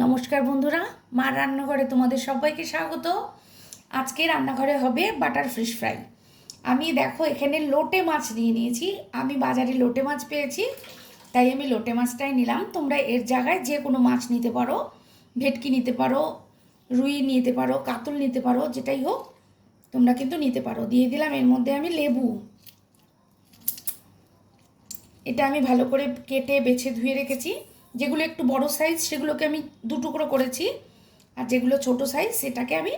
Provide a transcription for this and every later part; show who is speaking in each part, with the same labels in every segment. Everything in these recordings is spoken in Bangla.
Speaker 1: নমস্কার বন্ধুরা, মার রান্নাঘরে তোমাদের সবাইকে স্বাগত। আজকে রান্নাঘরে হবে বাটার ফিশ ফ্রাই। আমি দেখো এখানে লোটে মাছ নিয়ে নিয়েছি। আমি বাজারে লোটে মাছ পেয়েছি, তাই আমি লোটে মাছটাই নিলাম। তোমরা এর জায়গায় যে কোনো মাছ নিতে পারো, ভেটকি নিতে পারো, রুই নিতে পারো, কাতল নিতে পারো, যেটাই হোক তোমরা কিন্তু নিতে পারো। দিয়ে দিলাম এর মধ্যে আমি লেবু। এটা আমি ভালো করে কেটে বেছে ধুয়ে রেখেছি। যেগুলো একটু বড় সাইজ সেগুলোকে আমি দু টুকরো করেছি, আর যেগুলো ছোট সাইজ সেটাকে আমি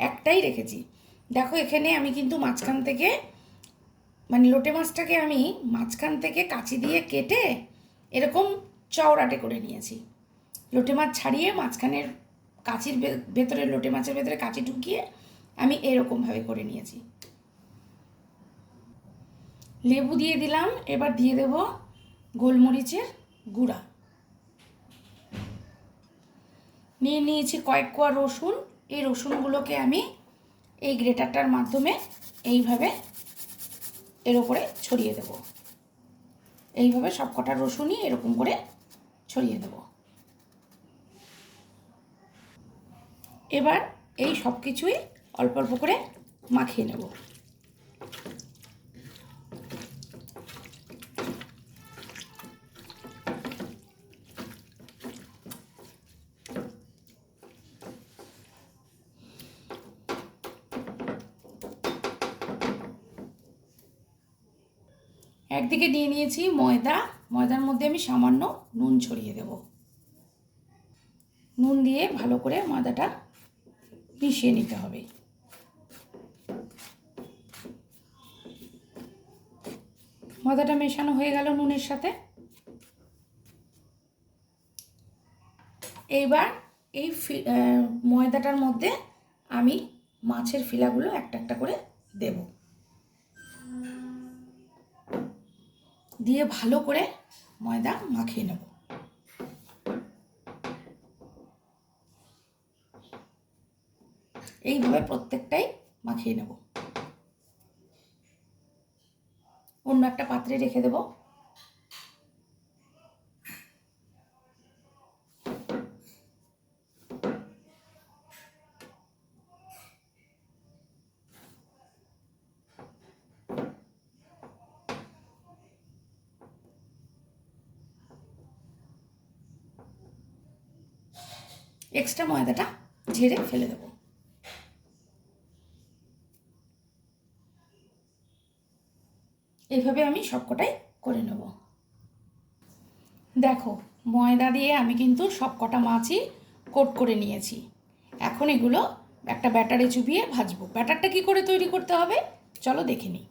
Speaker 1: একটাই রেখেছি। দেখো এখানে আমি কিন্তু মাঝখান থেকে মানে লোটে মাছটাকে আমি মাঝখান থেকে কাঁচি দিয়ে কেটে এরকম চওড়াটে করে নিয়েছি। লোটে মাছ ছাড়িয়ে মাঝখানের কাঁচির ভেতরে, লোটে মাছের ভেতরে কাঁচি ঢুকিয়ে আমি এরকমভাবে করে নিয়েছি। লেবু দিয়ে দিলাম, এবার দিয়ে দেব গোলমরিচের গুঁড়া। নিয়ে নিয়েছি কয়েক কোয়া রসুন। এই রসুনগুলোকে আমি এই গ্রেটারটার মাধ্যমে এইভাবে এর ওপরে ছড়িয়ে দেব। এইভাবে সব কটা রসুনই এরকম করে ছড়িয়ে দেব। এবার এই সব কিছুই অল্প অল্প করে মাখিয়ে নেব। একদিকে নিয়ে নিয়েছি ময়দা। ময়দার মধ্যে আমি সামান্য নুন ছড়িয়ে দেব। নুন দিয়ে ভালো করে ময়দাটা মিশিয়ে নিতে হবে। ময়দাটা মেশানো হয়ে গেল নুনের সাথে। এইবার এই ময়দাটার মধ্যে আমি মাছের ফিলাগুলো একটা একটা করে দেব। দিয়ে ভালো করে ময়দা মাখিয়ে নেব। এইভাবে প্রত্যেকটাই মাখিয়ে নেব। অন্য একটা পাত্রে রেখে দেব। এক্সট্রা ময়দাটা ঝেড়ে ফেলে দেব। এইভাবে আমি সবকটাই করে নেব। দেখো ময়দা দিয়ে আমি কিন্তু সবকটা মাছই কোট করে নিয়েছি। এখন এগুলো একটা ব্যাটারে চুবিয়ে ভাজবো। ব্যাটারটা কি করে তৈরি করতে হবে চলো দেখে নিই।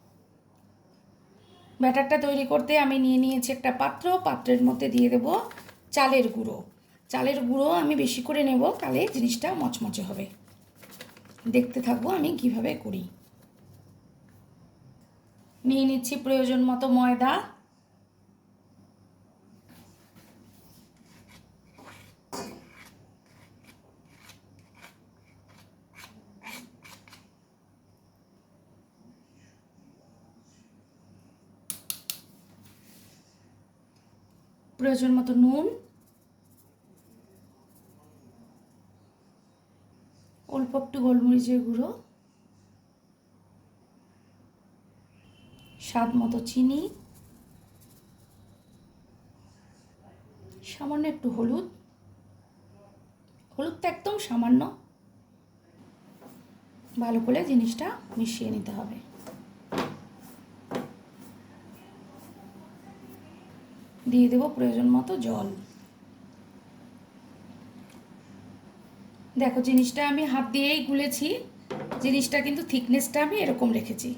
Speaker 1: ব্যাটারটা তৈরি করতে আমি নিয়ে নিয়েছি একটা পাত্র। পাত্রের মধ্যে দিয়ে দেব চালের গুঁড়ো। চালের গুঁড়ো আমি বেশি করে নেব, তাহলে জিনিসটা মচমচে হবে। দেখতে থাকবো আমি কিভাবে করি। নিয়ে নিচ্ছি প্রয়োজন মতো ময়দা। প্রয়োজন মতো নুন, অল্প একটু গোলমরিচের গুঁড়ো, স্বাদ মতো চিনি, সামান্য একটু হলুদ। হলুদটা একদম সামান্য। ভালো করে জিনিসটা মিশিয়ে নিতে হবে। দিয়ে দেব প্রয়োজন মতো জল। দেখো জিনিসটা আমি হাত দিয়েই গুলেছি। জিনিসটা কিন্তু থিকনেসটা আমি এরকম রেখেছি।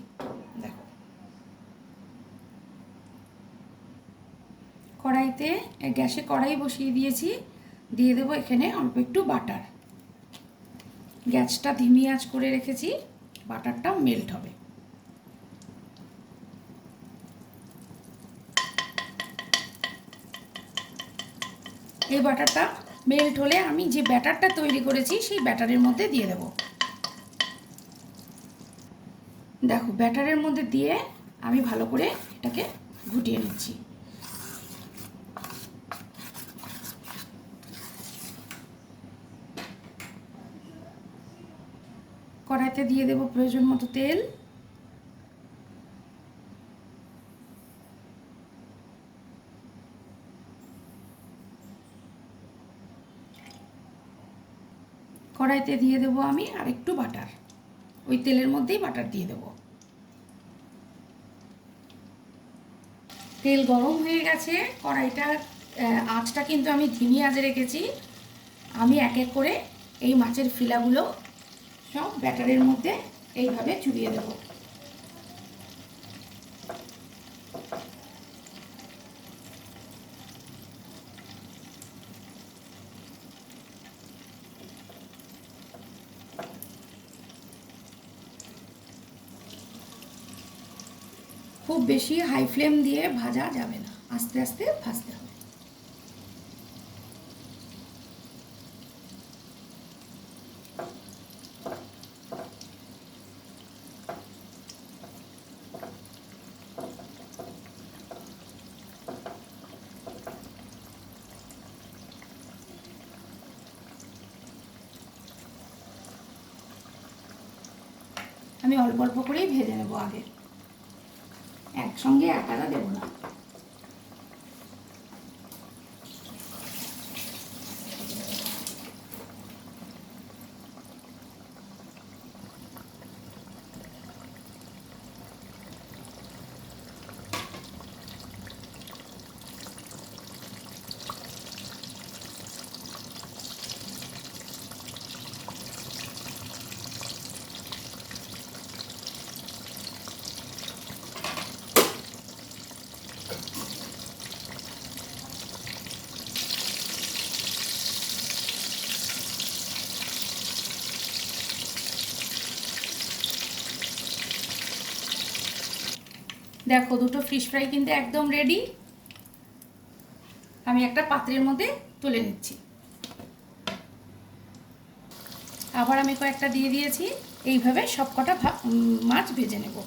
Speaker 1: দেখো কড়াইতে, গ্যাসে কড়াই বসিয়ে দিয়েছি। দিয়ে দেবো এখানে অল্প একটু বাটার। গ্যাসটা ধিমি আঁচ করে রেখেছি, বাটারটা মেল্ট হবে। এই বাটারটা মেল্ট হলে আমি যে ব্যাটারটা তৈরি করেছি সেই ব্যাটারের মধ্যে দিয়ে দেব। দেখো ব্যাটারের মধ্যে দিয়ে আমি ভালো করে এটাকে ঘুটিয়ে নিচ্ছি। কড়াইতে দিয়ে দেব প্রয়োজন মতো তেল। কড়াইতে দিয়ে দেব আমি আরেকটু বাটার, ওই তেলের মধ্যেই বাটার দিয়ে দেব। তেল গরম হয়ে গেছে, কড়াইটার আঁচটা কিন্তু আমি ধিমি আঁচে রেখেছি। আমি এক এক করে এই মাছের ফিলাগুলো সব ব্যাটারের মধ্যে এইভাবে চুবিয়ে দেব। খুব বেশি হাই ফ্লেম দিয়ে ভাজা যাবে না, আস্তে আস্তে ভাজতে হবে। আমি অল্প অল্প করেই ভেজে নেব আগে, একসঙ্গে একাদা দেবো না। দেখো দুটো ফিশ ফ্রাই কিন্তু একদম রেডি। আমি একটা পাত্রের মধ্যে তুলে নিচ্ছি। আবার আমি কয়েকটা দিয়ে দিয়েছি। এইভাবে সব কটা মাছ ভেজে নেব।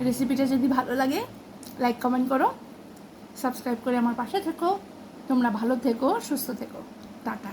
Speaker 1: রেসিপিটা যদি ভালো লাগে লাইক কমেন্ট করো, সাবস্ক্রাইব করে আমার পাশে থেকো। তোমরা ভালো থেকো, সুস্থ থেকো। টাটা।